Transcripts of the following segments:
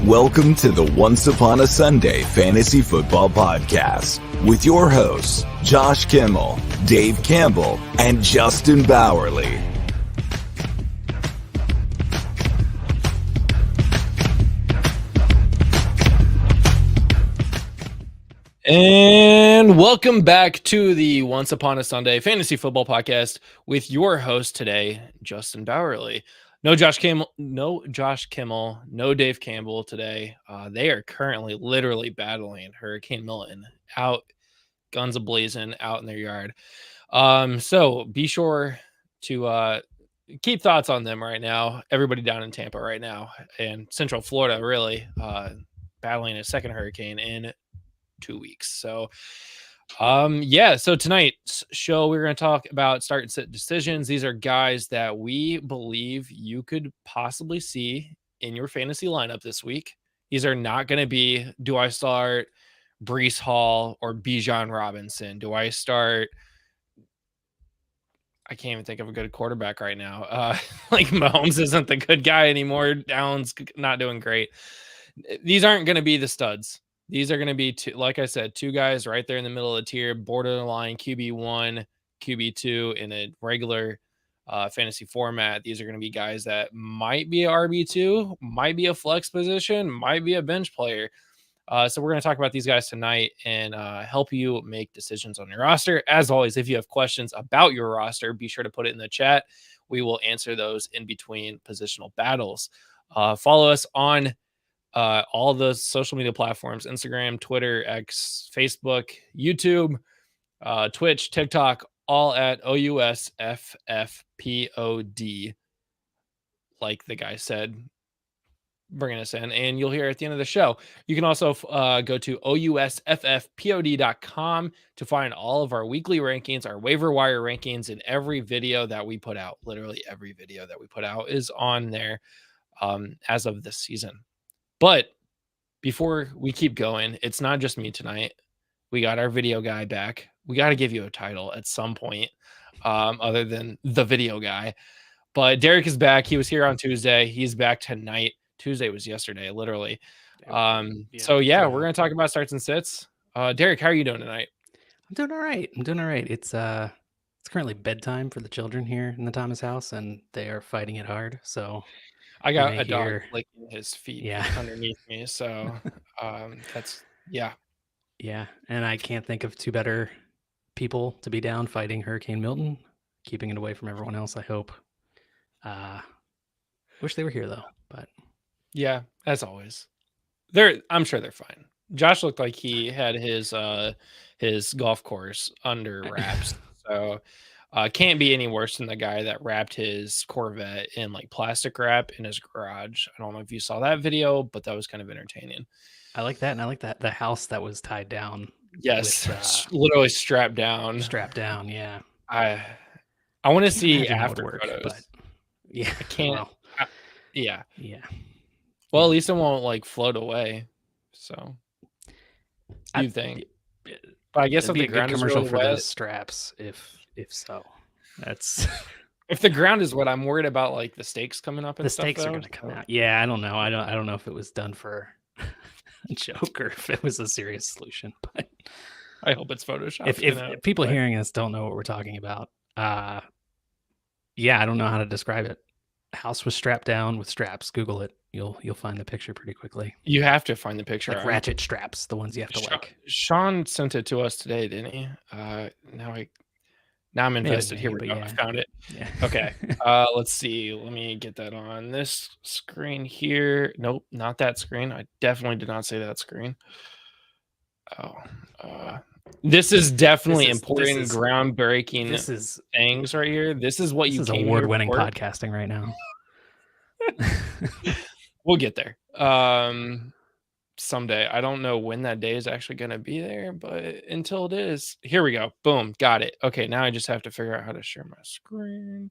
Welcome to the Once Upon a Sunday Fantasy Football Podcast with your hosts, Josh Kimmel, Dave Campbell, and Justin Bowerly. And welcome back to the Once Upon a Sunday Fantasy Football Podcast with your host today, Justin Bowerly. No Josh Kimmel, no Dave Campbell today. They are currently literally battling Hurricane Milton out, guns a-blazing out in their yard. So be sure to keep thoughts on them right now. Everybody down in Tampa right now and Central Florida really battling a second hurricane in 2 weeks. So so tonight's show we're going to talk about start and sit decisions. These are guys that we believe you could possibly see in your fantasy lineup this week. These are not going to be, do I start Breece Hall or Bijan Robinson? Do I start, I can't even think of a good quarterback right now. Like Mahomes isn't the good guy anymore. Allen's not doing great. These aren't going to be the studs. These are going to be, like I said, two guys right there in the middle of the tier, borderline QB1, QB2 in a regular fantasy format. These are going to be guys that might be a RB2, might be a flex position, might be a bench player. So we're going to talk about these guys tonight and help you make decisions on your roster. As always, if you have questions about your roster, be sure to put it in the chat. We will answer those in between positional battles. Follow us on all the social media platforms, Instagram, Twitter, X, Facebook, YouTube, Twitch, TikTok, all at OUSFFPOD, like the guy said, bringing us in, and you'll hear at the end of the show. You can also go to OUSFFPOD.com to find all of our weekly rankings, our waiver wire rankings, and every video that we put out. Literally every video that we put out is on there as of this season. But before we keep going, it's not just me tonight. We got our video guy back. We got to give you a title at some point other than the video guy. But Derek is back. He was here on Tuesday. He's back tonight. Tuesday was yesterday, literally. We're going to talk about starts and sits. Derek, how are you doing tonight? I'm doing all right. It's currently bedtime for the children here in the Thomas house, and they are fighting it hard. So I got a dog licking his feet underneath me. So that's, yeah. And I can't think of two better people to be down fighting Hurricane Milton, keeping it away from everyone else, I hope. Wish they were here, though. But yeah, as always. I'm sure they're fine. Josh looked like he had his golf course under wraps. So can't be any worse than the guy that wrapped his Corvette in like plastic wrap in his garage. I don't know if you saw that video, but that was kind of entertaining. I like that. And I like that the house that was tied down. Yes. With, literally strapped down. Yeah. I want to see after photos. But yeah. I can't. Yeah. Well, at least it won't like float away. So you think? But I guess if the ground is commercial really for wet, those straps, if so, that's if the ground is wet, I'm worried about like the stakes coming up and the stuff. Stakes are going to come out. Yeah, I don't know. I don't know if it was done for a joke or if it was a serious solution. But I hope it's Photoshopped. If people hearing us don't know what we're talking about, I don't know how to describe it. House was strapped down with straps. Google it. You'll find the picture pretty quickly. You have to find the picture. Like ratchet straps, the ones you have to like. Sean sent it to us today, didn't he? Now I'm invested. Here we go. I found it. Yeah. Okay. Let's see. Let me get that on this screen here. Nope, not that screen. I definitely did not say that screen. This is definitely important, groundbreaking things right here. This is what this is award-winning podcasting right now. We'll get there someday. I don't know when that day is actually going to be there, but until it is, here we go. Boom, got it. Okay, now I just have to figure out how to share my screen.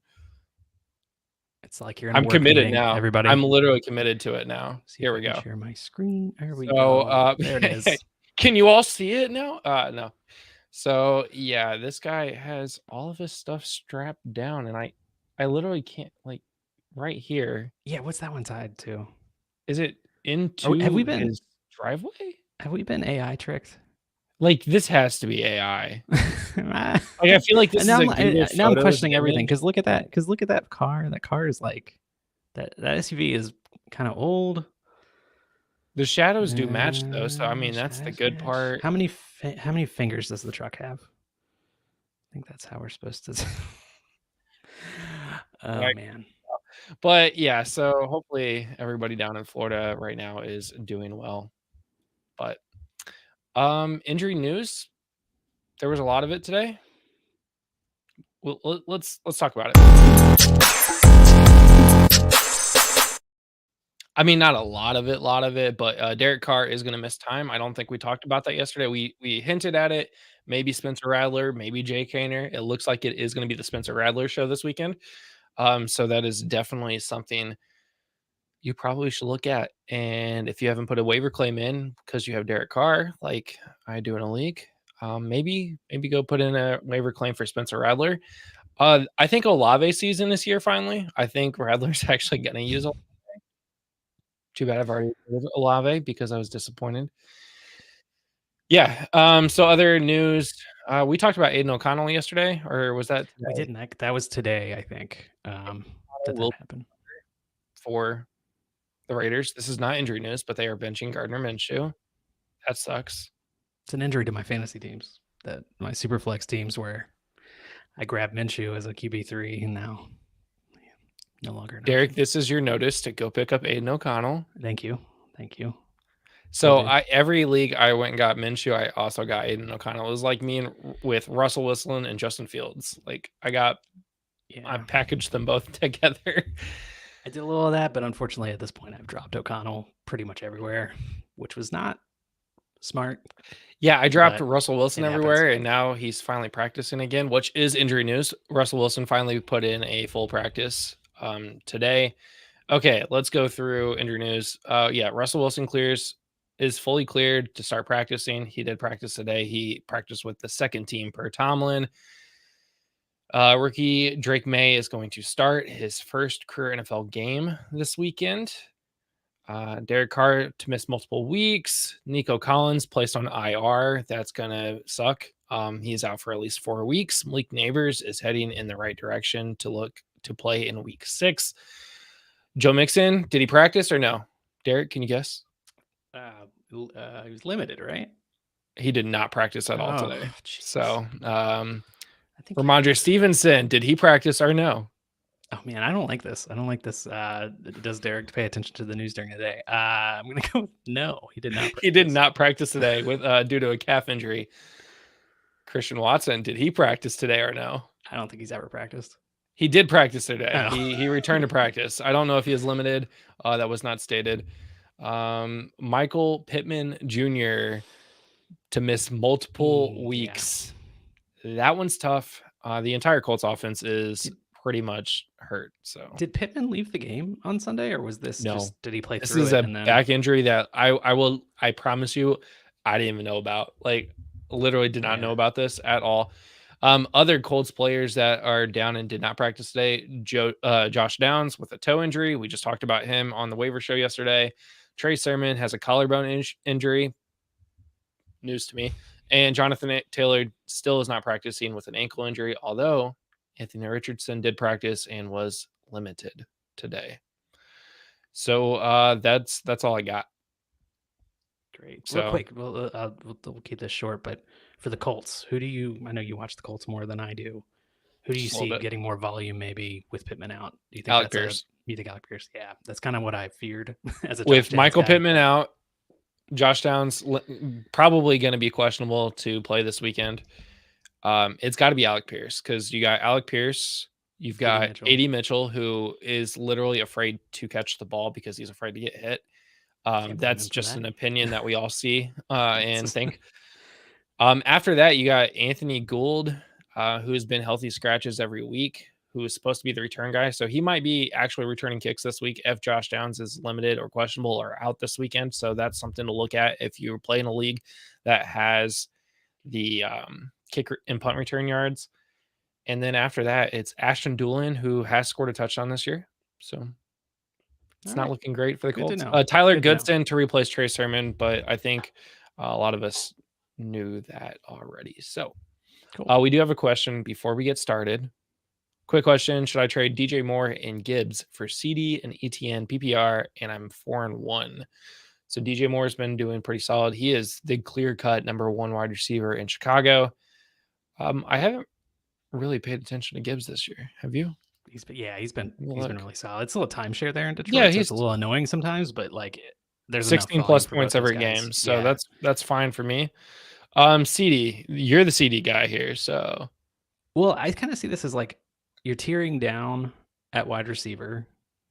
It's like you're in I'm committed meeting, now. Everybody, I'm literally committed to it now. Here we go. Share my screen. There we go. There it is. Can you all see it now? No. So yeah, this guy has all of his stuff strapped down, and I literally can't, like, right here. Yeah, what's that one tied to? Is it into have we been his driveway. have we been AI tricked? Like, this has to be AI. Like, I feel like this is a Google now I'm Photos questioning everything image. because look at that. Because look at that car. That car is like that SUV is kind of old. The shadows do match though, so I mean that's the Shadows good match. part. How many fingers does the truck have? I think that's how we're supposed to. Oh Right. man. But yeah, so hopefully everybody down in Florida right now is doing well. But injury news, there was a lot of it today. Well, let's talk about it. I mean, not a lot of it, but Derek Carr is going to miss time. I don't think we talked about that yesterday. We hinted at it. Maybe Spencer Rattler, maybe Jay Kaner. It looks like it is going to be the Spencer Rattler show this weekend. So that is definitely something you probably should look at. And if you haven't put a waiver claim in because you have Derek Carr, like I do in a league, maybe go put in a waiver claim for Spencer Rattler. I think Olave season is here finally. I think Rattler's actually going to use Olave. Too bad I've already used Olave because I was disappointed. Yeah. So other news, we talked about Aiden O'Connell yesterday, or was that today? We didn't. That was today, I think. That happened for the Raiders. This is not injury news, but they are benching Gardner Minshew. That sucks. It's an injury to my fantasy teams, that my super flex teams, where I grabbed Minshew as a QB3 and now no longer. Derek, this is your notice to go pick up Aiden O'Connell. Thank you. So every league I went and got Minshew, I also got Aiden O'Connell. It was like me with Russell Wilson and Justin Fields. Like I packaged them both together. I did a little of that, but unfortunately at this point I've dropped O'Connell pretty much everywhere, which was not smart. Yeah, I dropped Russell Wilson everywhere, and now he's finally practicing again, which is injury news. Russell Wilson finally put in a full practice today. Okay, let's go through injury news. Yeah, Russell Wilson is fully cleared to start practicing. He did practice today. He practiced with the second team per Tomlin. Rookie Drake May is going to start his first career NFL game this weekend. Derek Carr to miss multiple weeks. Nico Collins placed on IR. That's going to suck. He's out for at least 4 weeks. Malik Neighbors is heading in the right direction to play in week 6. Joe Mixon, did he practice or no? Derek, can you guess? He was limited, right? He did not practice at all today. Geez. So, I think Ramondre Stevenson, did he practice or no? Oh man, I don't like this. Does Derek pay attention to the news during the day? I'm gonna go with no. He did not. Practice. He did not practice today with due to a calf injury. Christian Watson, did he practice today or no? I don't think he's ever practiced. He did practice today. Oh. He returned to practice. I don't know if he is limited. That was not stated. Michael Pittman Jr. to miss multiple weeks. Yeah. That one's tough. The entire Colts offense is pretty much hurt. So did Pittman leave the game on Sunday, or was this just did he play this through is a back injury that I promise you I didn't even know about. Like literally did not know about this at all. Other Colts players that are down and did not practice today, Josh Downs with a toe injury. We just talked about him on the waiver show yesterday. Trey Sermon has a collarbone injury. News to me. And Jonathan Taylor still is not practicing with an ankle injury, although Anthony Richardson did practice and was limited today. So that's all I got. Great. So real quick, we'll keep this short, but for the Colts, I know you watch the Colts more than I do. Who do you see getting more volume maybe with Pittman out? Do you think Alec Pierce? You think Alec Pierce? Yeah, that's kind of what I feared as a with Michael Pittman out. Josh Downs probably going to be questionable to play this weekend. It's got to be Alec Pierce because you got Alec Pierce. You've got A.D. Mitchell, who is literally afraid to catch the ball because he's afraid to get hit. That's just an opinion that we all see and think. After that, you got Anthony Gould, who has been healthy scratches every week, who is supposed to be the return guy. So he might be actually returning kicks this week if Josh Downs is limited or questionable or out this weekend. So that's something to look at if you're playing a league that has the kick and punt return yards. And then after that, it's Ashton Doolin, who has scored a touchdown this year. So It's not looking great for the Good to Colts. know. Tyler Good to know. Goodson to replace Trey Sermon, but I think a lot of us knew that already. So Cool. we do have a question before we get started. Quick question: should I trade DJ Moore and Gibbs for CD and ETN PPR? And I'm 4-1. So DJ Moore has been doing pretty solid. He is the clear-cut number one wide receiver in Chicago. I haven't really paid attention to Gibbs this year. Have you? He's been really solid. It's a little timeshare there in Detroit. Yeah, so it's a little annoying sometimes, but like there's 16 plus points every game, so that's fine for me. CD, you're the CD guy here, so. Well, I kind of see this as like you're tiering down at wide receiver,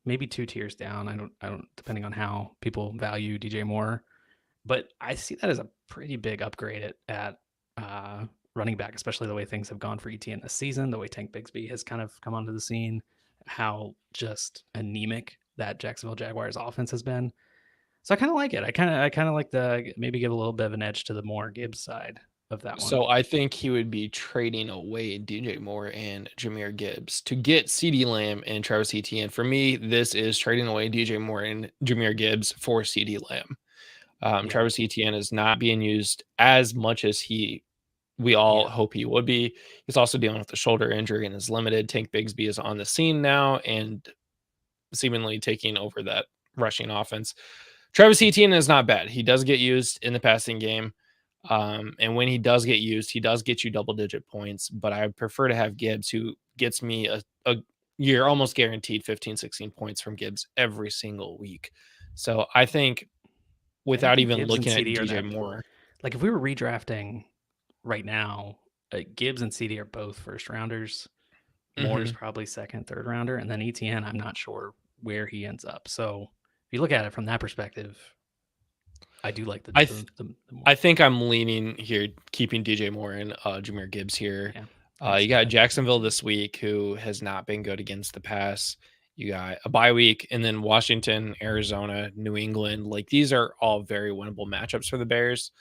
maybe 2 tiers down. I don't, depending on how people value DJ Moore, but I see that as a pretty big upgrade at running back, especially the way things have gone for ETN this season, the way Tank Bigsby has kind of come onto the scene, how just anemic that Jacksonville Jaguars offense has been. So I kind of like it. I kind of like the maybe give a little bit of an edge to the Moore Gibbs side of that one. So I think he would be trading away DJ Moore and Jahmyr Gibbs to get CeeDee Lamb and Travis Etienne. For me, this is trading away DJ Moore and Jahmyr Gibbs for CeeDee Lamb. Travis Etienne is not being used as much as we all hope he would be. He's also dealing with a shoulder injury and is limited. Tank Bigsby is on the scene now and seemingly taking over that rushing offense. Travis Etienne is not bad. He does get used in the passing game. And when he does get used, he does get you double-digit points. But I prefer to have Gibbs, who gets me you're almost guaranteed 15, 16 points from Gibbs every single week. So I think without even Gibbs looking at CD DJ Moore. Like if we were redrafting right now, Gibbs and CD are both first rounders. Moore is probably second, third rounder. And then ETN, I'm not sure where he ends up. So if you look at it from that perspective, I do like the I think I'm leaning here, keeping DJ Moore and Jahmyr Gibbs here. Yeah, you got Jacksonville this week, who has not been good against the pass. You got a bye week, and then Washington, Arizona, New England. Like, these are all very winnable matchups for the Bears.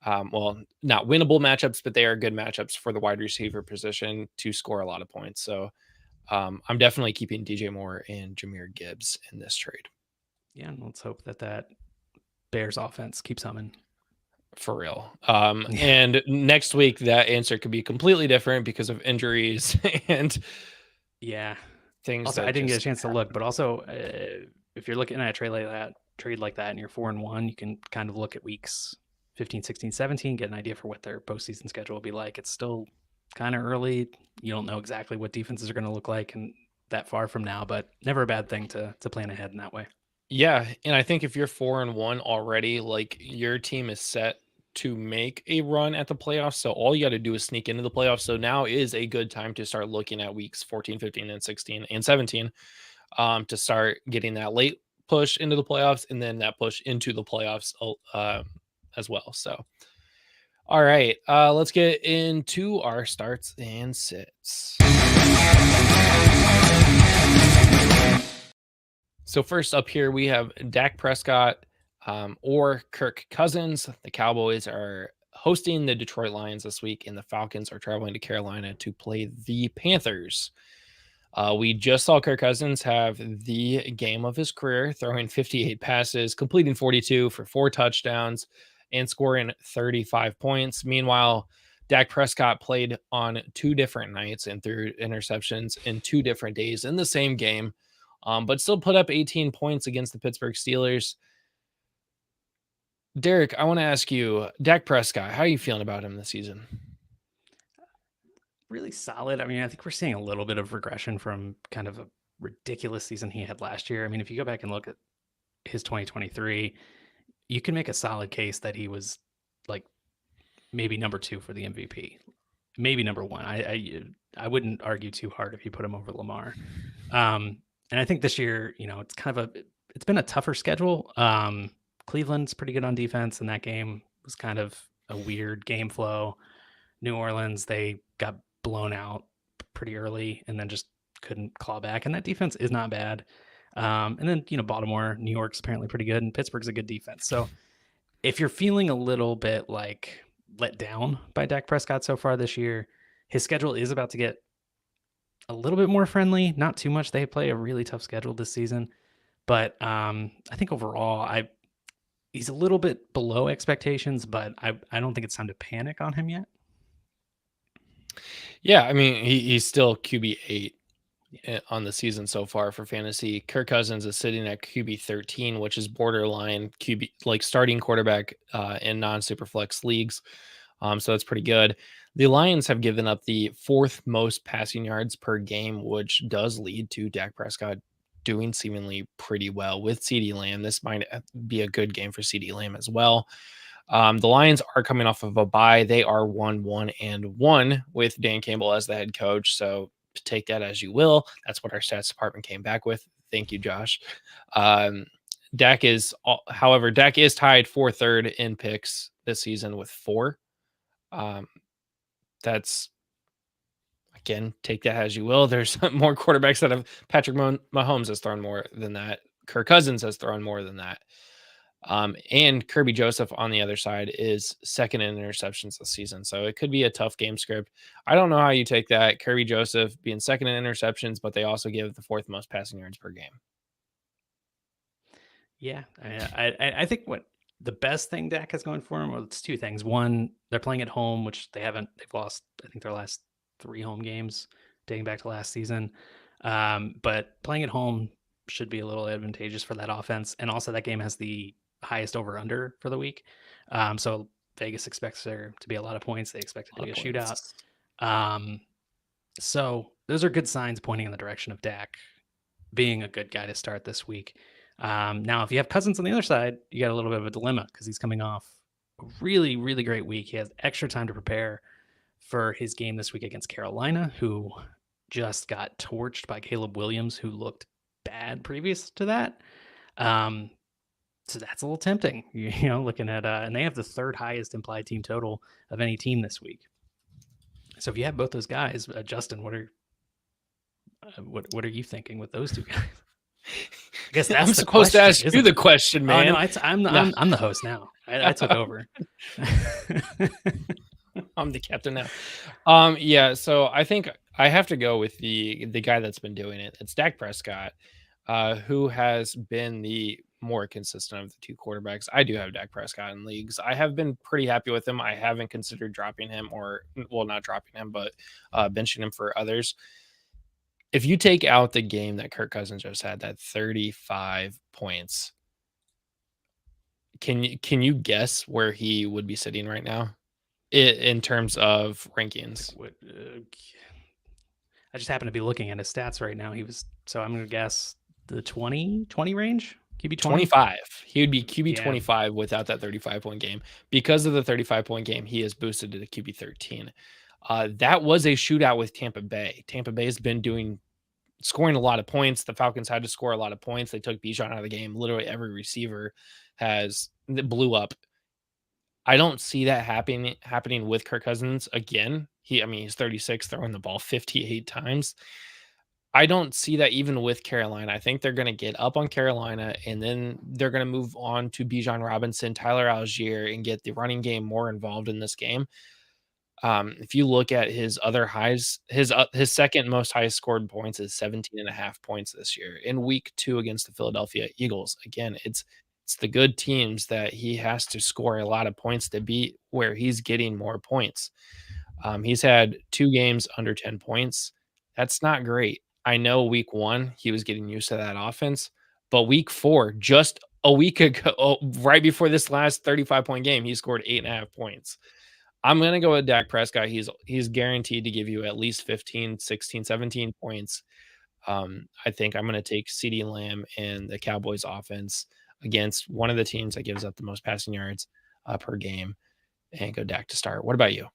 Well, not winnable matchups, but they are good matchups for the wide receiver position to score a lot of points. So I'm definitely keeping DJ Moore and Jahmyr Gibbs in this trade. Yeah, and let's hope that Bears offense keeps humming. For real. And next week, that answer could be completely different because of injuries and things. Also, I didn't get a chance to look, but also if you're looking at a trade like that and you're 4-1, you can kind of look at weeks 15, 16, 17, get an idea for what their postseason schedule will be like. It's still kind of early. You don't know exactly what defenses are going to look like and that far from now, but never a bad thing to plan ahead in that way. Yeah, and I think if you're 4-1 already, like, your team is set to make a run at the playoffs. So all you got to do is sneak into the playoffs. So now is a good time to start looking at weeks 14, 15, and 16 and 17 to start getting that late push into the playoffs and then that push into the playoffs as well. So, all right, let's get into our starts and sits. So first up here, we have Dak Prescott or Kirk Cousins. The Cowboys are hosting the Detroit Lions this week, and the Falcons are traveling to Carolina to play the Panthers. We just saw Kirk Cousins have the game of his career, throwing 58 passes, completing 42 for 4 touchdowns, and scoring 35 points. Meanwhile, Dak Prescott played on 2 different nights and threw interceptions in 2 different days in the same game. But still put up 18 points against the Pittsburgh Steelers. Derek, I want to ask you, Dak Prescott, how are you feeling about him this season? Really solid. I mean, I think we're seeing a little bit of regression from kind of a ridiculous season he had last year. I mean, if you go back and look at his 2023, you can make a solid case that he was like maybe number 2 for the MVP, maybe number 1. I wouldn't argue too hard if you put him over Lamar. And I think this year, it's been a tougher schedule. Cleveland's pretty good on defense, and that game was kind of a weird game flow. New Orleans, they got blown out pretty early and then just couldn't claw back. And that defense is not bad. And then, Baltimore, New York's apparently pretty good, and Pittsburgh's a good defense. So if you're feeling a little bit like let down by Dak Prescott so far this year, his schedule is about to get a little bit more friendly, not too much. They play a really tough schedule this season, But I think overall, he's a little bit below expectations, but I don't think it's time to panic on him yet. Yeah, I mean, he's still QB8 on the season so far for fantasy. Kirk Cousins is sitting at QB13, which is borderline QB, like starting quarterback in non-superflex leagues. So that's pretty good. The Lions have given up the 4th most passing yards per game, which does lead to Dak Prescott doing seemingly pretty well with CeeDee Lamb. This might be a good game for CeeDee Lamb as well. The Lions are coming off of a bye. They are 1-1-1 with Dan Campbell as the head coach. So take that as you will. That's what our stats department came back with. Thank you, Josh. Dak is tied for 3rd in picks this season with 4. That's, again, take that as you will. There's more quarterbacks that have Patrick Mahomes has thrown more than that. Kirk Cousins has thrown more than that. And Kirby Joseph on the other side is 2nd in interceptions this season. So it could be a tough game script. I don't know how you take that. Kirby Joseph being 2nd in interceptions, but they also give the 4th most passing yards per game. Yeah. I think what the best thing Dak has going for him, well, it's 2 things. One, they're playing at home, which they've lost, I think, their last 3 home games dating back to last season. But playing at home should be a little advantageous for that offense. And also that game has the highest over under for the week. So Vegas expects there to be a lot of points. They expect it to be a shootout. So those are good signs pointing in the direction of Dak being a good guy to start this week. Now, if you have Cousins on the other side, you got a little bit of a dilemma because he's coming off a really, really great week. He has extra time to prepare for his game this week against Carolina, who just got torched by Caleb Williams, who looked bad previous to that. So that's a little tempting, looking at, and they have the 3rd highest implied team total of any team this week. So if you have both those guys, Justin, what are you thinking with those 2 guys? I guess I'm supposed to ask you the question, man. Oh, no, I'm the host now. I took over. I'm the captain now. Yeah. So I think I have to go with the guy that's been doing it. It's Dak Prescott, who has been the more consistent of the 2 quarterbacks. I do have Dak Prescott in leagues. I have been pretty happy with him. I haven't considered dropping him not dropping him, but benching him for others. If you take out the game that Kirk Cousins just had, that 35 points, can you guess where he would be sitting right now in terms of rankings? I just happen to be looking at his stats right now. I'm going to guess the 20 range. QB 25. He would be QB 25 without that 35-point game. Because of the 35-point game, he is boosted to the QB 13. That was a shootout with Tampa Bay. Tampa Bay has been scoring a lot of points. The Falcons had to score a lot of points. They took Bijan out of the game. Literally every receiver blew up. I don't see that happening with Kirk Cousins again. He's 36, throwing the ball 58 times. I don't see that even with Carolina. I think they're going to get up on Carolina, and then they're going to move on to Bijan Robinson, Tyler Algier, and get the running game more involved in this game. If you look at his other highs, his 2nd most highest scored points is 17.5 points this year in week 2 against the Philadelphia Eagles. Again, it's the good teams that he has to score a lot of points to beat where he's getting more points. He's had 2 games under 10 points. That's not great. I know week 1, he was getting used to that offense, but week 4, just a week ago, right before this last 35-point game, he scored 8.5 points. I'm going to go with Dak Prescott. He's guaranteed to give you at least 15, 16, 17 points. I think I'm going to take CeeDee Lamb and the Cowboys offense against one of the teams that gives up the most passing yards per game and go Dak to start. What about you?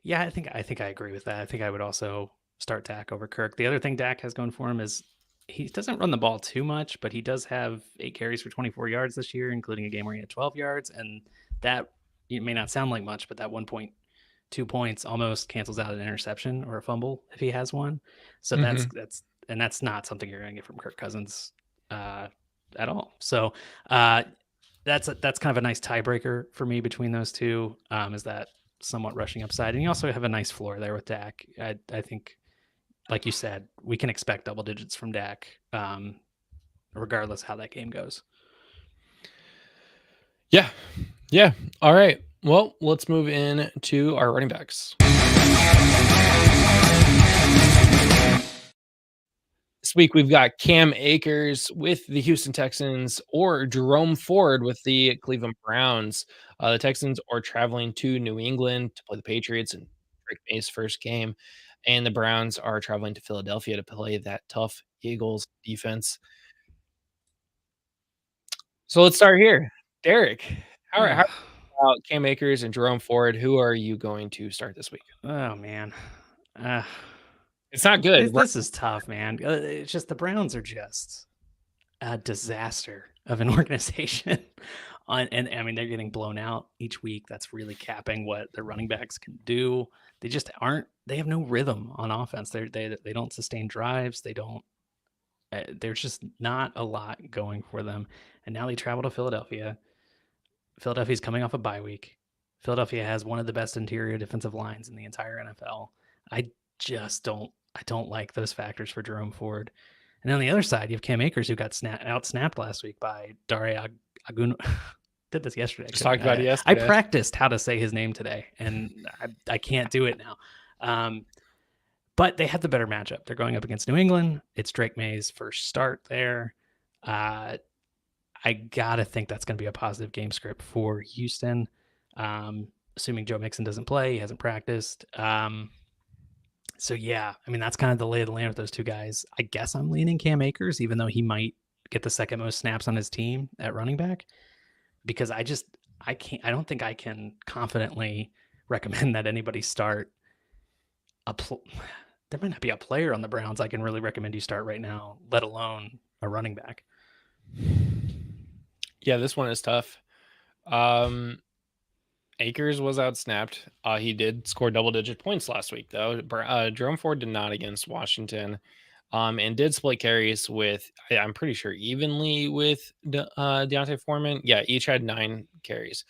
Yeah, I think I agree with that. I think I would also start Dak over Kirk. The other thing Dak has going for him is he doesn't run the ball too much, but he does have 8 carries for 24 yards this year, including a game where he had 12 yards. And that, it may not sound like much, but that 1.2 points almost cancels out an interception or a fumble if he has one. So that's not something you're going to get from Kirk Cousins at all. So that's kind of a nice tiebreaker for me between those two, is that somewhat rushing upside. And you also have a nice floor there with Dak. I think, like you said, we can expect double digits from Dak regardless how that game goes. Yeah. Yeah. All right. Well, let's move in to our running backs. This week we've got Cam Akers with the Houston Texans or Jerome Ford with the Cleveland Browns. The Texans are traveling to New England to play the Patriots in Drake May's first game, and the Browns are traveling to Philadelphia to play that tough Eagles defense. So let's start here. Derek, how about Cam Akers and Jerome Ford? Who are you going to start this week? Oh man. It's not good. This is tough, man. It's just the Browns are just a disaster of an organization. And I mean, they're getting blown out each week. That's really capping what their running backs can do. They just aren't. They have no rhythm on offense. They don't sustain drives. They don't. There's just not a lot going for them. And now they travel to Philadelphia. Philadelphia's coming off a bye week. Philadelphia has one of the best interior defensive lines in the entire NFL. I don't like those factors for Jerome Ford. And on the other side, you have Cam Akers, who got out-snapped last week by Dare Agun. Did this yesterday. Just talked about it yesterday. I practiced how to say his name today, and I can't do it now. But they have the better matchup. They're going up against New England. It's Drake May's first start there. I gotta think that's going to be a positive game script for Houston. Assuming Joe Mixon doesn't play, he hasn't practiced. So yeah, I mean, that's kind of the lay of the land with those two guys. I guess I'm leaning Cam Akers, even though he might get the second most snaps on his team at running back, because I don't think I can confidently recommend that anybody start there might not be a player on the Browns I can really recommend you start right now, let alone a running back. Yeah, this one is tough. Akers was outsnapped. He did score double-digit points last week, though. Jerome Ford did not against Washington, and did split carries with, I'm pretty sure, evenly with Deontay Foreman. Yeah, each had 9 carries.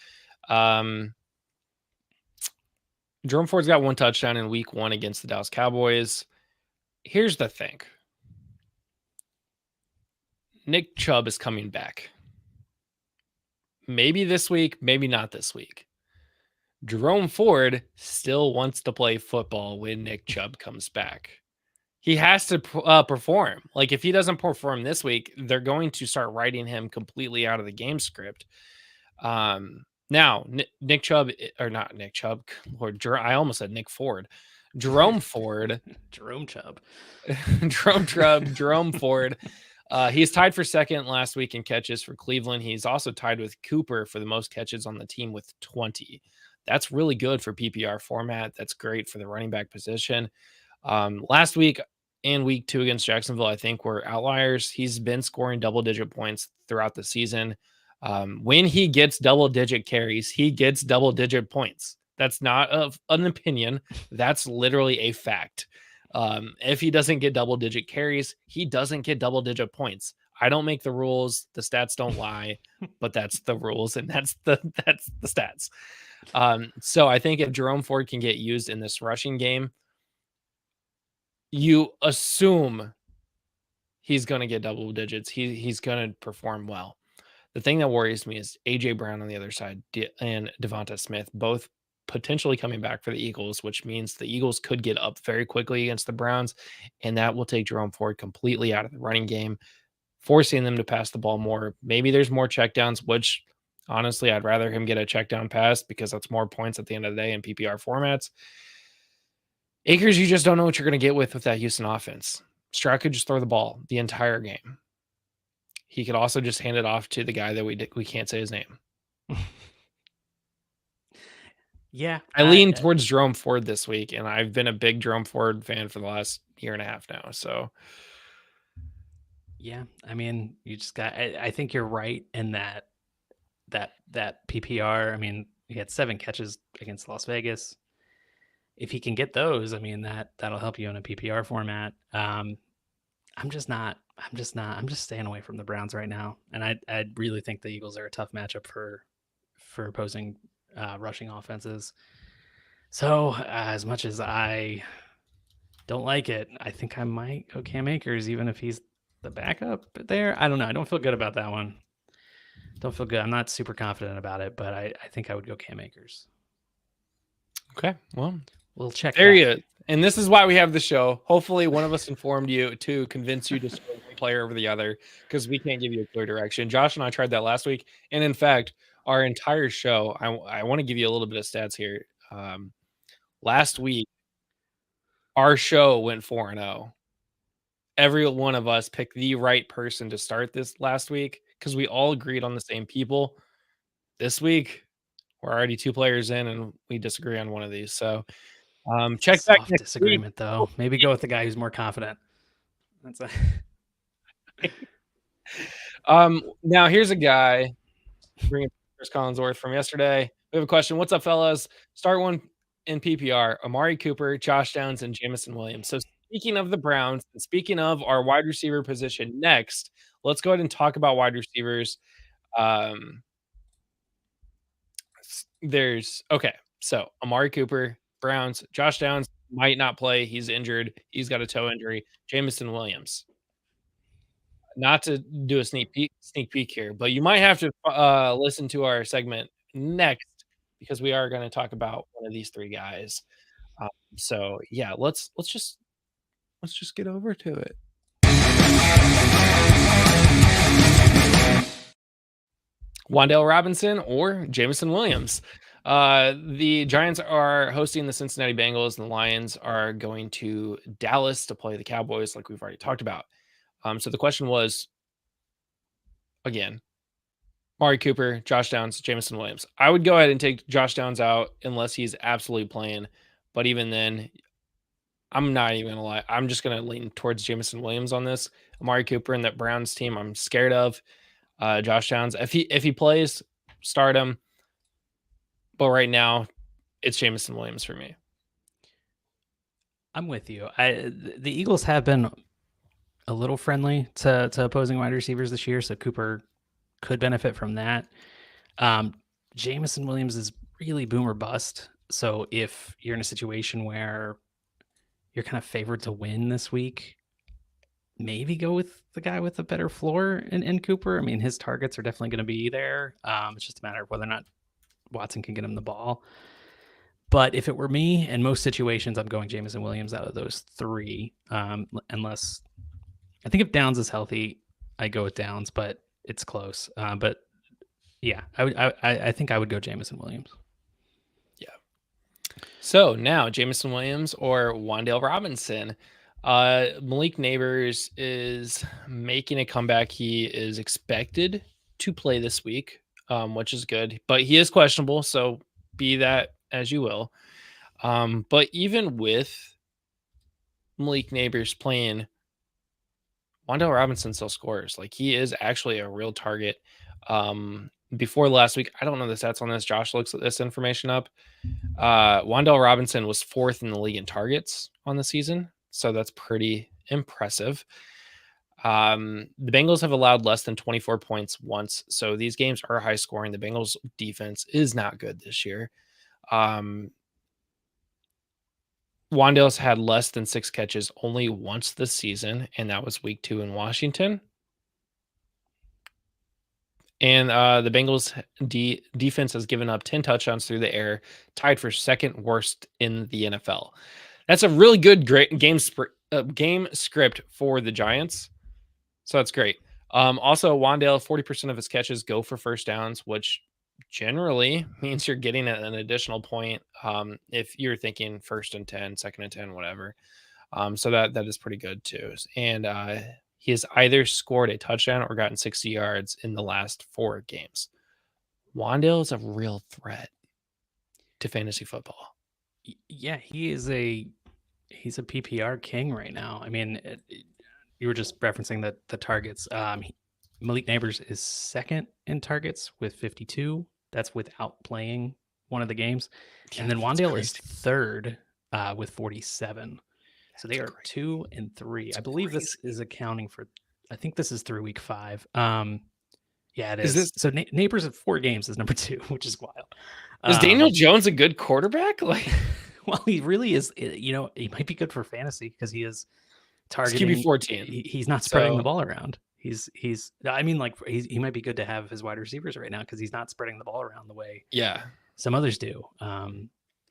Jerome Ford's got 1 touchdown in week 1 against the Dallas Cowboys. Here's the thing. Nick Chubb is coming back. Maybe this week, maybe not this week. Jerome Ford still wants to play football when Nick Chubb comes back. He has to perform. Like, if he doesn't perform this week, they're going to start writing him completely out of the game script. Now, Nick Chubb, or not Nick Chubb, Lord, I almost said Nick Ford. Jerome Ford. Jerome Chubb. Jerome Ford. He's tied for second last week in catches for Cleveland. He's also tied with Cooper for the most catches on the team with 20. That's really good for PPR format. That's great for the running back position. Last week and week 2 against Jacksonville, I think, were outliers. He's been scoring double-digit points throughout the season. When he gets double-digit carries, he gets double-digit points. That's not an opinion. That's literally a fact. If he doesn't get double-digit carries, he doesn't get double-digit points. I don't make the rules. The stats don't lie, but that's the rules, and that's the stats. So I think if Jerome Ford can get used in this rushing game, you assume he's going to get double digits. He's going to perform well. The thing that worries me is A.J. Brown on the other side and Devonta Smith, both potentially coming back for the Eagles, which means the Eagles could get up very quickly against the Browns, and that will take Jerome Ford completely out of the running game, forcing them to pass the ball more. Maybe there's more checkdowns, which honestly, I'd rather him get a check down pass because that's more points at the end of the day in PPR formats. Akers, you just don't know what you're going to get with that Houston offense. Stroud could just throw the ball the entire game. He could also just hand it off to the guy that we can't say his name. Yeah. I lean towards Jerome Ford this week, and I've been a big Jerome Ford fan for the last year and a half now. So, yeah, I mean, you just got, I think you're right in that PPR. I mean, he had 7 catches against Las Vegas. If he can get those, I mean, that'll help you in a PPR format. I'm just staying away from the Browns right now. And I really think the Eagles are a tough matchup for opposing rushing offenses. So as much as I don't like it, I think I might go Cam Akers, even if he's the backup there. I don't know. I don't feel good about that one. Don't feel good. I'm not super confident about it, but I think I would go Cam Akers. Okay, well, we'll check there back. you go. And this is why we have the show. Hopefully one of us informed you to convince you to start one player over the other, because we can't give you a clear direction. Josh and I tried that last week. And in fact, our entire show, I want to give you a little bit of stats here. Last week, our show went 4-0. Every one of us picked the right person to start this last week because we all agreed on the same people. This week, we're already 2 players in and we disagree on one of these. So check back next disagreement week. Though. Maybe go with the guy who's more confident. That's now here's a guy bringing Chris Collinsworth from yesterday. We have a question. What's up, fellas? Start one in PPR. Amari Cooper, Josh Downs, and Jameson Williams. So speaking of the Browns, and speaking of our wide receiver position next, let's go ahead and talk about wide receivers. So Amari Cooper, Browns, Josh Downs might not play. He's injured. He's got a toe injury. Jameson Williams. Not to do a sneak peek here, but you might have to listen to our segment next because we are going to talk about one of these 3 guys. So yeah, let's just get over to it. Wan'Dale Robinson or Jameson Williams. The Giants are hosting the Cincinnati Bengals, and the Lions are going to Dallas to play the Cowboys, like we've already talked about. So the question was, again, Amari Cooper, Josh Downs, Jameson Williams. I would go ahead and take Josh Downs out unless he's absolutely playing. But even then, I'm not even going to lie. I'm just going to lean towards Jameson Williams on this. Amari Cooper and that Browns team, I'm scared of. Josh Downs, if he plays, start him. But right now, it's Jameson Williams for me. I'm with you. The Eagles have been a little friendly to opposing wide receivers this year, so Cooper could benefit from that. Jameson Williams is really boom or bust. So if you're in a situation where you're kind of favored to win this week, maybe go with the guy with a better floor in Cooper. I mean, his targets are definitely going to be there. It's just a matter of whether or not Watson can get him the ball. But if it were me, in most situations, I'm going Jameson Williams out of those 3, unless I think if Downs is healthy, I go with Downs, but it's close. But yeah, I think I would go Jameson Williams. Yeah. So now Jameson Williams or Wan'Dale Robinson. Malik Neighbors is making a comeback. He is expected to play this week, which is good, but he is questionable. So be that as you will. But even with Malik Neighbors playing, Wan'Dale Robinson still scores. Like, he is actually a real target. Before last week, I don't know the stats on this. Josh looks at this information up. Wan'Dale Robinson was 4th in the league in targets on the season. So that's pretty impressive. The Bengals have allowed less than 24 points once. So these games are high scoring. The Bengals defense is not good this year. Wan'Dale's had less than 6 catches only once this season, and that was week 2 in Washington. And the Bengals defense has given up 10 touchdowns through the air, tied for 2nd worst in the NFL. That's a really good game script for the Giants. So that's great. Also, Wan'Dale, 40% of his catches go for first downs, which generally means you're getting an additional point if you're thinking 1st and 10, 2nd and 10, whatever. So that is pretty good too. And he has either scored a touchdown or gotten 60 yards in the last 4 games. Wan'Dale is a real threat to fantasy football. Yeah, he's a PPR king right now. I mean, you were just referencing the targets. Malik Neighbors is 2nd in targets with 52. That's without playing one of the games. Yeah, and then Wan'Dale is 3rd with 47. So they are 2 and 3. I believe this is accounting for, I think this is through week 5. Yeah, it is. So Neighbors at 4 games is number 2, which is wild. Is Daniel Jones a good quarterback? Like, well, he really is. You know, he might be good for fantasy because he is targeting. QB 14. He's not spreading the So- ball around. I mean, like he might be good to have his wide receivers right now because he's not spreading the ball around the way Yeah. some others do.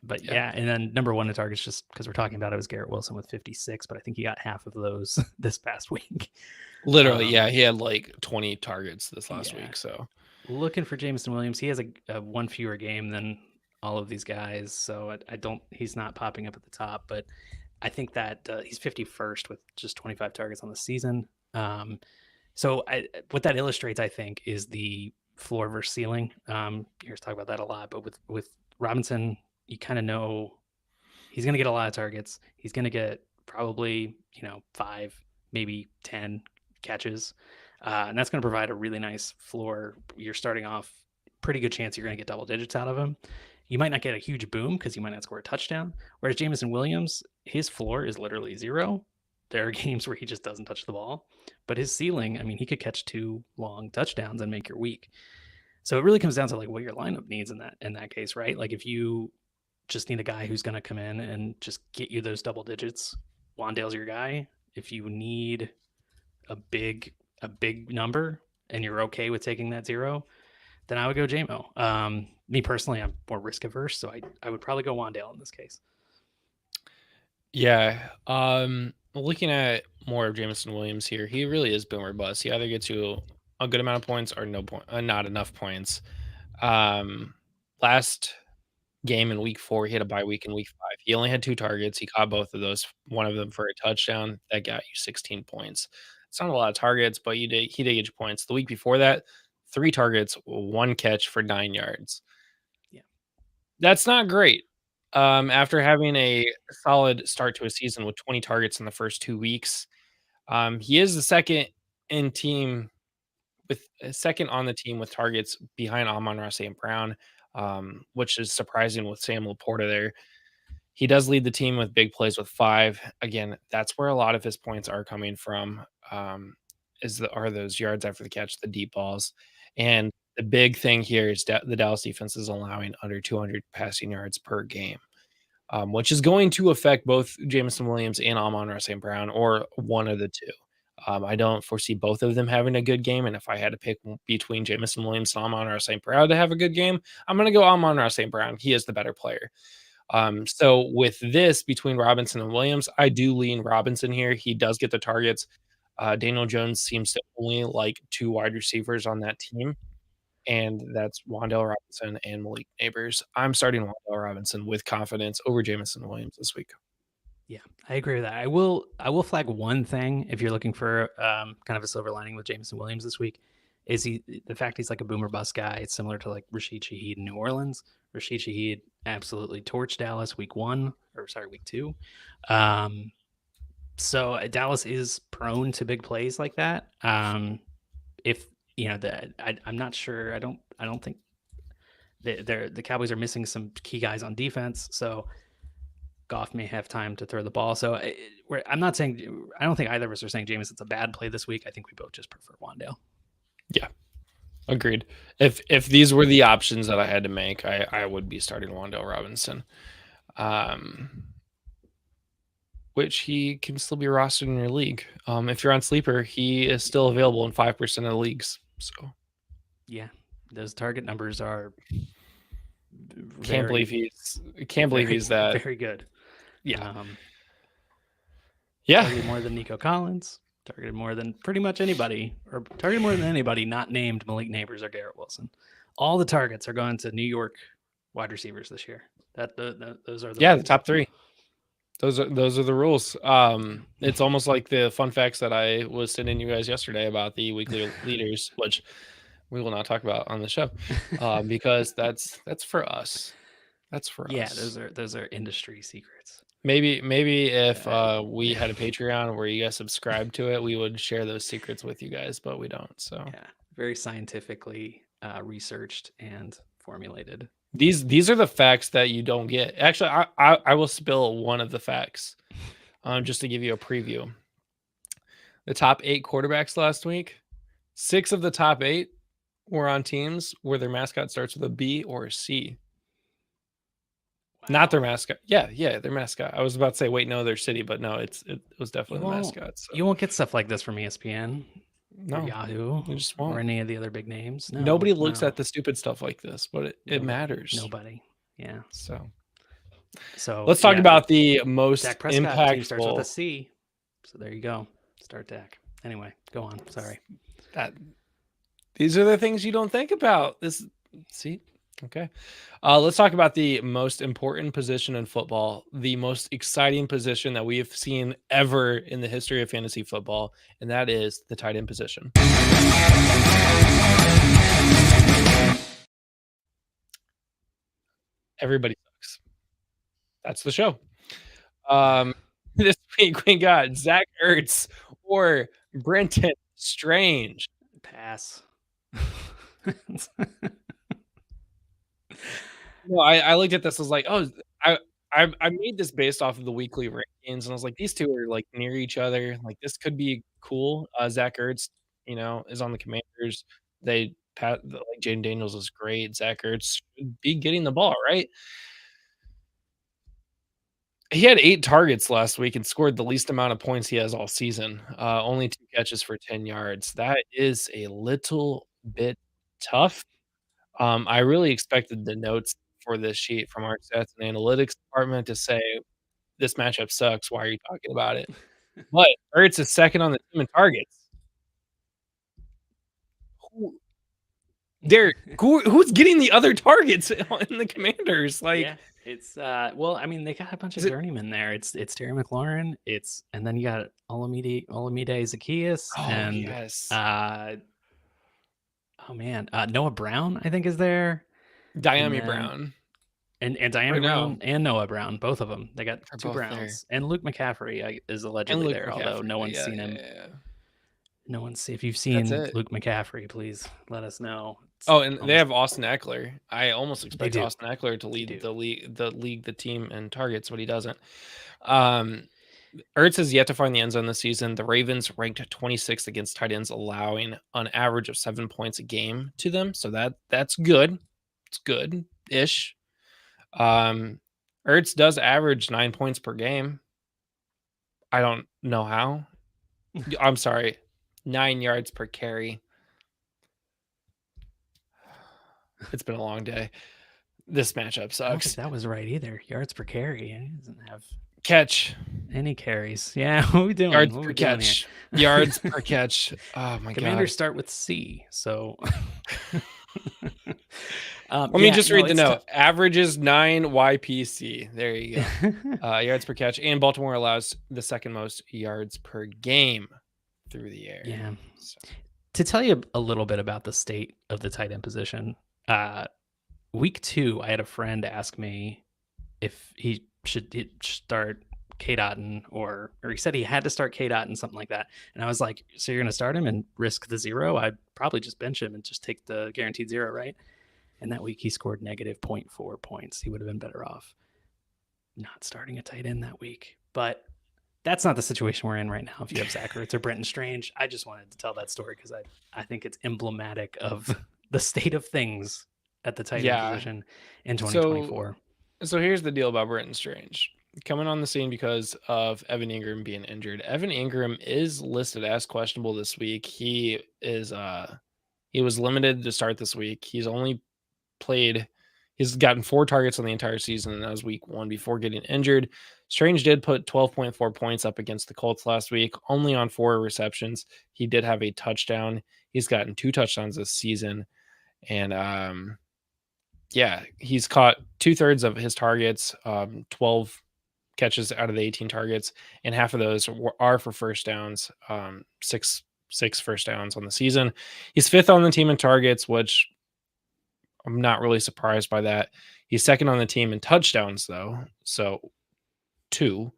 But Yeah. yeah, and then number one in targets, just because we're talking about it, was Garrett Wilson with 56, but I think he got half of those this past week. Literally, yeah, he had like 20 targets this last yeah. week. So Looking for Jameson Williams, he has a one fewer game than all of these guys, so he's not popping up at the top, but I think that he's 51st with just 25 targets on the season. So what that illustrates, I think, is the floor versus ceiling. You hear us talk about that a lot, but with Robinson, you kind of know he's going to get a lot of targets. He's going to get probably 5, maybe 10 catches, and that's going to provide a really nice floor. You're starting off pretty good chance you're going to get double digits out of him. You might not get a huge boom because you might not score a touchdown. Whereas Jameson Williams, his floor is literally 0. There are games where he just doesn't touch the ball, but his ceiling, I mean, he could catch 2 long touchdowns and make your week. So it really comes down to like what your lineup needs in that case, right? Like if you just need a guy who's going to come in and just get you those double digits, Wan'Dale's your guy. If you need a big number and you're okay with taking that 0, then I would go JMO. Me personally, I'm more risk averse, so I would probably go Wan'Dale in this case. yeah, looking at more of Jameson Williams here, he really is boom or bust. He either gets you a good amount of points or not enough points. Last game in week 4, he had a bye week in week 5. He only had 2 targets. He caught both of those, one of them for a touchdown. That got you 16 points. It's not a lot of targets, but he did get you points. The week before that, 3 targets, 1 catch for 9 yards. Yeah. That's not great. After having a solid start to a season with 20 targets in the first 2 weeks, he is the second on the team with targets behind Amon-Ra St. Brown, which is surprising with Sam Laporta there. He does lead the team with big plays with 5. Again, that's where a lot of his points are coming from, are those yards after the catch, the deep balls. And the big thing here is the Dallas defense is allowing under 200 passing yards per game, which is going to affect both Jameson Williams and Amon-Ra St. Brown, or one of the two. I don't foresee both of them having a good game, and if I had to pick between Jameson Williams and Amon-Ra St. Brown to have a good game, I'm going to go Amon-Ra St. Brown. He is the better player. So with this, between Robinson and Williams, I do lean Robinson here. He does get the targets. Daniel Jones seems to only like 2 wide receivers on that team, and that's Wan'Dale Robinson and Malik Neighbors. I'm starting Wan'Dale Robinson with confidence over Jameson Williams this week. Yeah, I agree with that. I will flag one thing if you're looking for kind of a silver lining with Jameson Williams this week, is the fact he's like a boomer bust guy. It's similar to like Rashid Shaheed in New Orleans. Rashid Shaheed absolutely torched Dallas week 2. So Dallas is prone to big plays like that. If I'm not sure. I don't think the Cowboys are missing some key guys on defense. So Goff may have time to throw the ball. So I'm not saying, I don't think either of us are saying Jameson's a bad play this week. I think we both just prefer Wan'Dale. Yeah, agreed. If these were the options that I had to make, I would be starting Wan'Dale Robinson, which he can still be rostered in your league. If you're on Sleeper, he is still available in 5% of the leagues. So yeah, those target numbers are can't believe he's that very good. Yeah. Targeted more than Nico Collins, targeted more than pretty much anybody, or targeted more than anybody not named Malik Neighbors or Garrett Wilson. All the targets are going to New York wide receivers this year. Those are the top 3. Those are the rules. It's almost like the fun facts that I was sending you guys yesterday about the weekly leaders, which we will not talk about on the show, because that's for us. That's for us. Yeah, those are industry secrets. Maybe if we had a Patreon where you guys subscribe to it, we would share those secrets with you guys, but we don't. So yeah, very scientifically researched and formulated. These are the facts that you don't get. Actually, I will spill one of the facts, just to give you a preview. The top 8 quarterbacks last week, 6 of the top 8 were on teams where their mascot starts with a B or a C. Not their mascot. Yeah, their mascot. I was about to say, wait, no, their city, but no, it was definitely the mascot. So. You won't get stuff like this from ESPN or No, Yahoo you just won't. or any of the other big names. No, Nobody looks at the stupid stuff like this, but it matters. Nobody. Yeah. So let's talk about the most Dak Prescott impactful. team starts with a C. So there you go. Start Dak. Anyway, go on. Sorry. These are the things you don't think about. See? Okay. Let's talk about the most important position in football, the most exciting position that we have seen ever in the history of fantasy football, and that is the tight end position. Everybody sucks. That's the show. This week we got Zach Ertz or Brenton Strange. Pass. No, I looked at this. I was like, oh, I made this based off of the weekly rankings, and I was like, these two are like near each other. Like this could be cool. Zach Ertz, is on the Commanders. Like Jaden Daniels is great. Zach Ertz should be getting the ball, right? He had 8 targets last week and scored the least amount of points he has all season. Only 2 catches for 10 yards. That is a little bit tough. I really expected the notes for this sheet from our stats and analytics department to say, this matchup sucks. Why are you talking about it? But Ertz is second on the team in targets. Who's getting the other targets in the Commanders? Yeah, it's well, I mean, they got a bunch of journeymen there. It's Terry McLaurin. And then you got Olamide Zacchaeus. And yes. Noah Brown, I think, is there. Diami Brown. And Diami Brown and Noah Brown, both of them. They got 2 Browns. There. And Luke McCaffrey is allegedly there, although no one's seen him. Yeah. No one's. If you've seen Luke McCaffrey, please let us know. They have Austin Eckler. I almost expect Austin Eckler to lead the team in targets, but he doesn't. Ertz has yet to find the end zone this season. The Ravens ranked 26th against tight ends, allowing an average of 7 points a game to them. So that's good. It's good-ish. Ertz does average 9 points per game. I don't know how. I'm sorry, 9 yards per carry. It's been a long day. This matchup sucks. I don't think that was right either. Yards per carry. He doesn't have catch any carries. Yeah, what are we doing? Yards per catch. Yards per catch. Oh my god. Commanders start with C. So let me just read the note. Averages 9 YPC. There you go. Yards per catch. And Baltimore allows the second most yards per game through the air. Yeah. So. To tell you a little bit about the state of the tight end position, week 2, I had a friend ask me if he should start K-Dotton or he said he had to start K-Dotton, something like that. And I was like, so you're going to start him and risk the 0? I'd probably just bench him and just take the guaranteed 0, right? And that week he scored negative 0.4 points. He would have been better off not starting a tight end that week. But that's not the situation we're in right now. If you have Zach Ertz or Brenton Strange, I just wanted to tell that story because I think it's emblematic of the state of things at the tight end position in 2024. So here's the deal about Brenton Strange. Coming on the scene because of Evan Ingram being injured. Evan Ingram is listed as questionable this week. He was limited to start this week. He's gotten 4 targets on the entire season, and that was week 1 before getting injured. Strange did put 12.4 points up against the Colts last week, only on 4 receptions. He did have a touchdown. He's gotten 2 touchdowns this season. And he's caught 2/3 of his targets, 12 catches out of the 18 targets, and half of those are for first downs, 6 first downs on the season. He's 5th on the team in targets, which I'm not really surprised by that. He's 2nd on the team in touchdowns, though, so 2.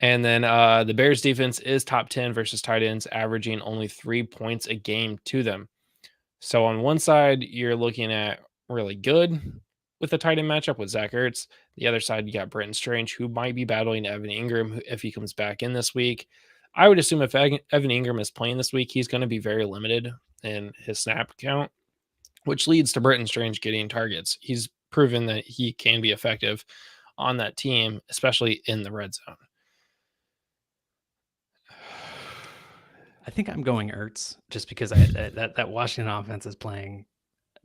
And then the Bears defense is top 10 versus tight ends, averaging only 3 points a game to them. So on one side, you're looking at really good with the tight end matchup with Zach Ertz. The other side, you got Brenton Strange, who might be battling Evan Ingram if he comes back in this week. I would assume if Evan Ingram is playing this week, he's going to be very limited in his snap count, which leads to Brenton Strange getting targets. He's proven that he can be effective on that team, especially in the red zone. I think I'm going Ertz just because that Washington offense is playing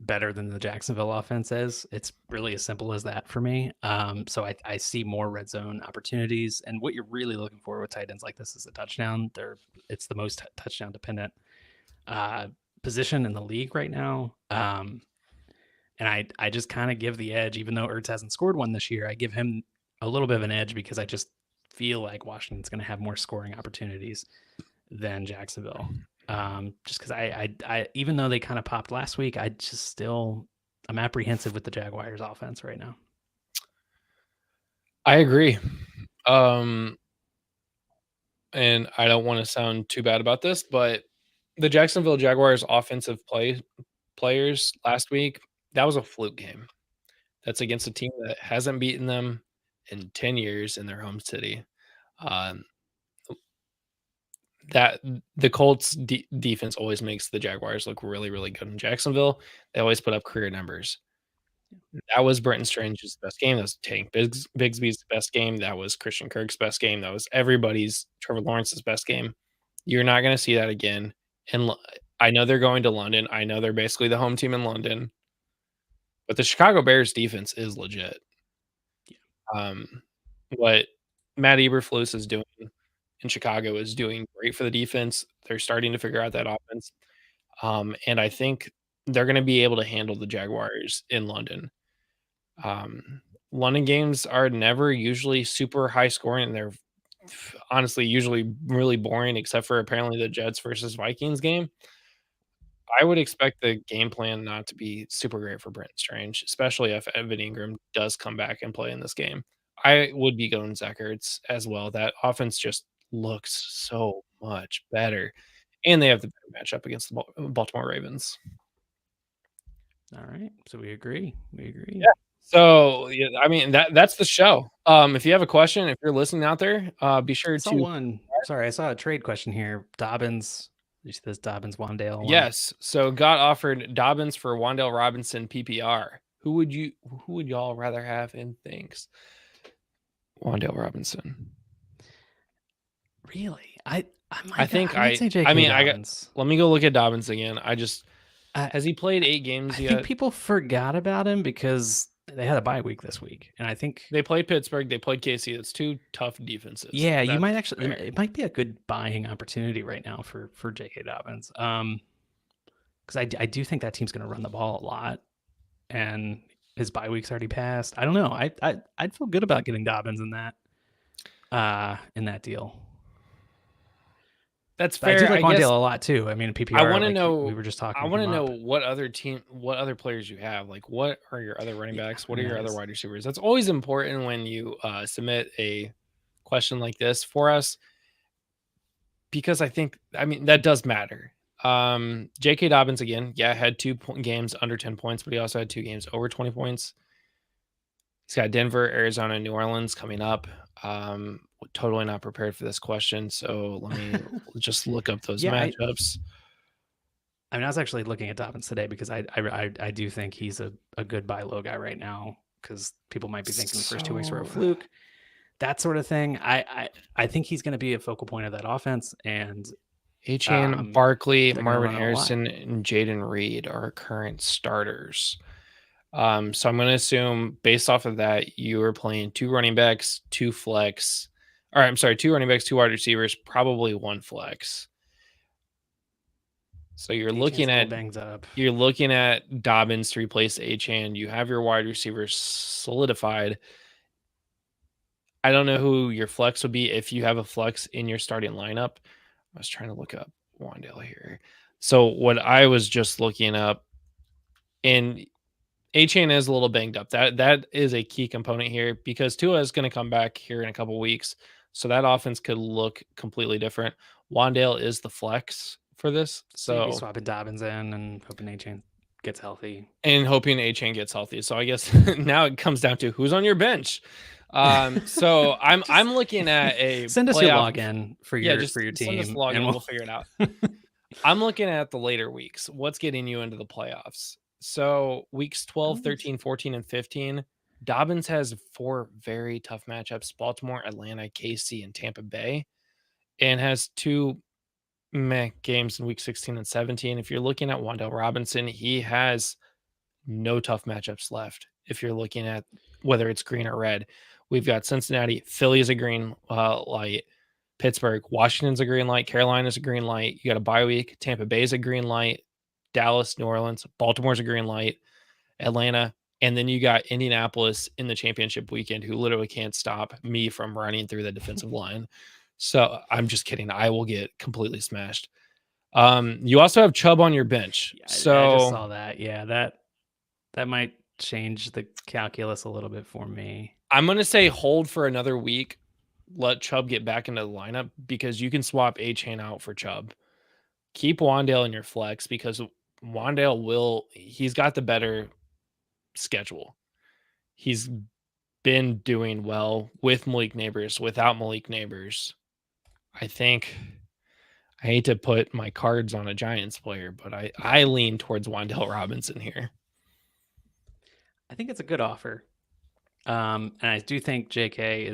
better than the Jacksonville offense is. It's really as simple as that for me. So I see more red zone opportunities, and what you're really looking for with tight ends like this is a touchdown. It's the most touchdown dependent position in the league right now. And I just kind of give the edge, even though Ertz hasn't scored one this year. I give him a little bit of an edge because I just feel like Washington's going to have more scoring opportunities than Jacksonville. Just because I even though they kind of popped last week, I'm apprehensive with the Jaguars offense right now. I agree. And I don't want to sound too bad about this, but the Jacksonville Jaguars offensive players last week, that was a fluke game. That's against a team that hasn't beaten them in 10 years in their home city. That the Colts defense always makes the Jaguars look really, really good. In Jacksonville, they always put up career numbers. That was Brenton Strange's best game. That was Tank Bigsby's best game. That was Christian Kirk's best game. That was everybody's Trevor Lawrence's best game. You're not going to see that again. And I know they're going to London. I know they're basically the home team in London. But the Chicago Bears defense is legit. What Matt Eberflus is doing in Chicago is doing great for the defense. They're starting to figure out that offense. And I think they're going to be able to handle the Jaguars in London. London games are never usually super high scoring, and they're honestly usually really boring, except for apparently the Jets versus Vikings game. I would expect the game plan not to be super great for Brenton Strange, especially if Evan Ingram does come back and play in this game. I would be going Zach Ertz as well. That offense just looks so much better, and they have the better matchup against the Baltimore Ravens. All right, so we agree. Yeah. So yeah, I mean that's the show. If you have a question, if you're listening out there, be sure to. Sorry, I saw a trade question here. Dobbins. You see this Dobbins Wan'Dale one? Yes. So got offered Dobbins for Wan'Dale Robinson PPR. Who would y'all rather have in things? Wan'Dale Robinson. Really? I think let me go look at Dobbins again. Has he played 8 games yet? I think people forgot about him because they had a bye week this week, and I think they played Pittsburgh, they played KC. That's 2 tough defenses. Yeah, you might actually. It might be a good buying opportunity right now for J.K. Dobbins, because I do think that team's going to run the ball a lot, and his bye week's already passed. I don't know. I'd feel good about getting Dobbins in that deal. That's fair. I do like Wan'Dale a lot too. I mean, PPR. I want to know. We were just talking. I want to know what other players you have. Like, what are your other running backs? What are your other wide receivers? That's always important when you submit a question like this for us, because I mean that does matter. J.K. Dobbins again, had 2 games under 10 points, but he also had 2 games over 20 points. He's got Denver, Arizona, New Orleans coming up. Totally not prepared for this question, so let me just look up those matchups. I mean, I was actually looking at Dobbins today because I do think he's a good buy low guy right now, because people might be thinking the first 2 weeks were a fluke, that sort of thing. I think he's going to be a focal point of that offense, and Etienne, Barkley, Marvin Harrison, and Jaden Reed are current starters. So I'm going to assume based off of that, you are playing 2 running backs, 2 flex. All right, I'm sorry, 2 running backs, 2 wide receivers, probably 1 flex. So you're looking at Dobbins to replace Achane. You have your wide receivers solidified. I don't know who your flex would be if you have a flex in your starting lineup. I was trying to look up Wan'Dale here. So what I was just looking up, and Achane is a little banged up. That is a key component here, because Tua is going to come back here in a couple weeks, so that offense could look completely different. Wan'Dale is the flex for this, so you'd be swapping Dobbins in and hoping Achane gets healthy. So I guess now it comes down to who's on your bench. So I'm looking at a send us your login for your team. Send us login, and we'll figure it out. I'm looking at the later weeks. What's getting you into the playoffs? So weeks 12, 13, 14, and 15, Dobbins has 4 very tough matchups: Baltimore, Atlanta, KC, and Tampa Bay, and has 2 meh games in week 16 and 17. If you're looking at Wan'Dale Robinson, he has no tough matchups left. If you're looking at whether it's green or red, we've got Cincinnati, Philly is a green light, Pittsburgh, Washington's a green light, Carolina's a green light. You got a bye week. Tampa Bay's a green light, Dallas, New Orleans, Baltimore's a green light, Atlanta, and then you got Indianapolis in the championship weekend, who literally can't stop me from running through the defensive line. So I'm just kidding. I will get completely smashed. You also have Chubb on your bench. Yeah, so I just saw that. Yeah, that might change the calculus a little bit for me. I'm going to say hold for another week. Let Chubb get back into the lineup, because you can swap A-Chain out for Chubb. Keep Wan'Dale in your flex, because Wan'Dale he's got the better schedule. He's been doing well with Malik Neighbors. Without Malik Neighbors, I hate to put my cards on a Giants player, but I lean towards Wan'Dale Robinson here. I think it's a good offer. And I do think JK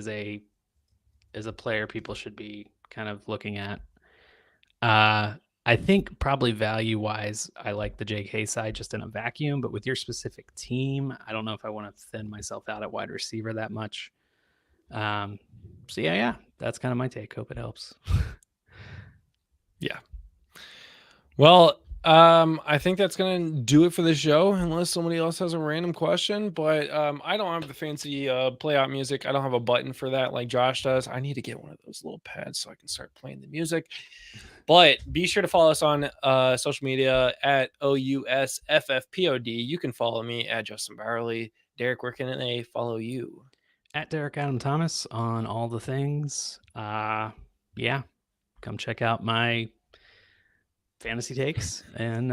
is a player people should be kind of looking at. I think probably value-wise, I like the JK side just in a vacuum, but with your specific team, I don't know if I want to thin myself out at wide receiver that much. So yeah, that's kind of my take. Hope it helps. Yeah. Well, I think that's going to do it for the show, unless somebody else has a random question. But I don't have the fancy play-out music. I don't have a button for that like Josh does. I need to get one of those little pads so I can start playing the music. But be sure to follow us on social media at OUSFFPOD. You can follow me at Justin Bowerly. Derek, where can they follow you? At Derek Adam Thomas on all the things. Yeah, come check out my fantasy takes, and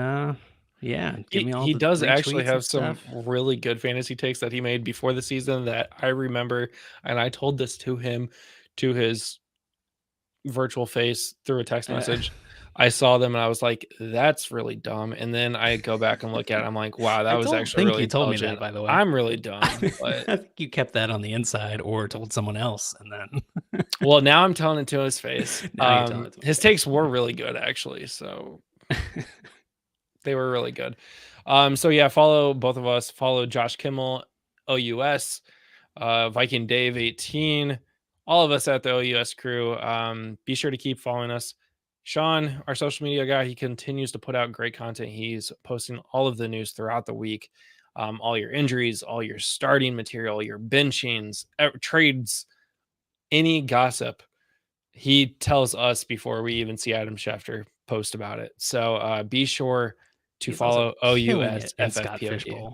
give me all. He does actually have some really good fantasy takes that he made before the season that I remember, and I told this to him, to his virtual face through a text message. I saw them and I was like, that's really dumb. And then I go back and look at it. I'm like, wow, that was actually really you told me intelligent. that, by the way. I'm really dumb. But I think you kept that on the inside or told someone else. And then well, now I'm telling it to his face. His takes were really good, actually. So they were really good. So yeah, follow both of us. Follow Josh Kimmel, OUS, Viking Dave 18, all of us at the OUS crew. Be sure to keep following us. Sean, our social media guy, he continues to put out great content. He's posting all of the news throughout the week, all your injuries, all your starting material, your benchings, trades, any gossip. He tells us before we even see Adam Schefter post about it. So be sure to follow OUS FFPOD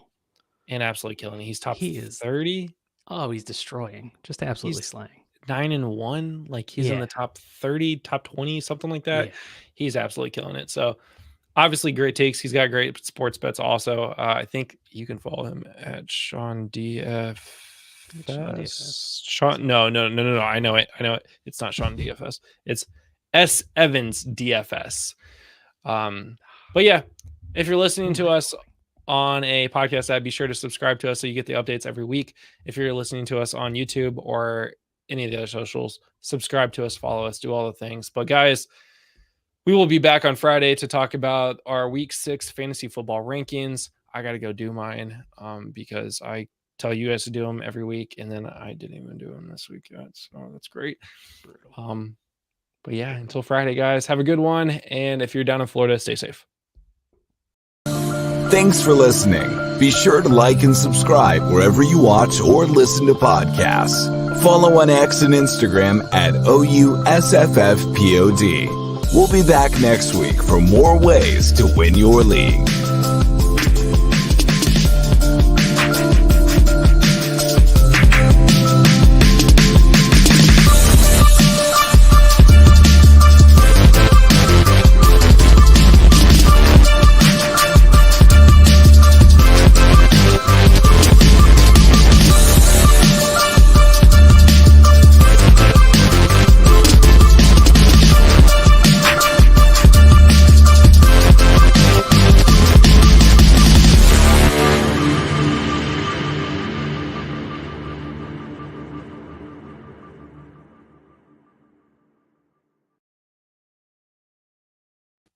and absolutely killing it. He's top 30. Oh, he's destroying, just absolutely slaying. 9-1, like he's in the top 30, top 20, something like that. He's absolutely killing it. So obviously great takes. He's got great sports bets also. I think you can follow him at Sean DFS. Sean, no. I know it. It's not Sean DFS. It's S Evans DFS. But yeah, if you're listening to us on a podcast app, be sure to subscribe to us so you get the updates every week. If you're listening to us on YouTube or any of the other socials, subscribe to us, follow us, do all the things. But guys, we will be back on Friday to talk about our week 6 fantasy football rankings. I got to go do mine because I tell you guys to do them every week, and then I didn't even do them this week yet. So that's great. But yeah, until Friday, guys, have a good one. And if you're down in Florida, stay safe. Thanks for listening. Be sure to like and subscribe wherever you watch or listen to podcasts. Follow on X and Instagram at OUSFFPOD. We'll be back next week for more ways to win your league.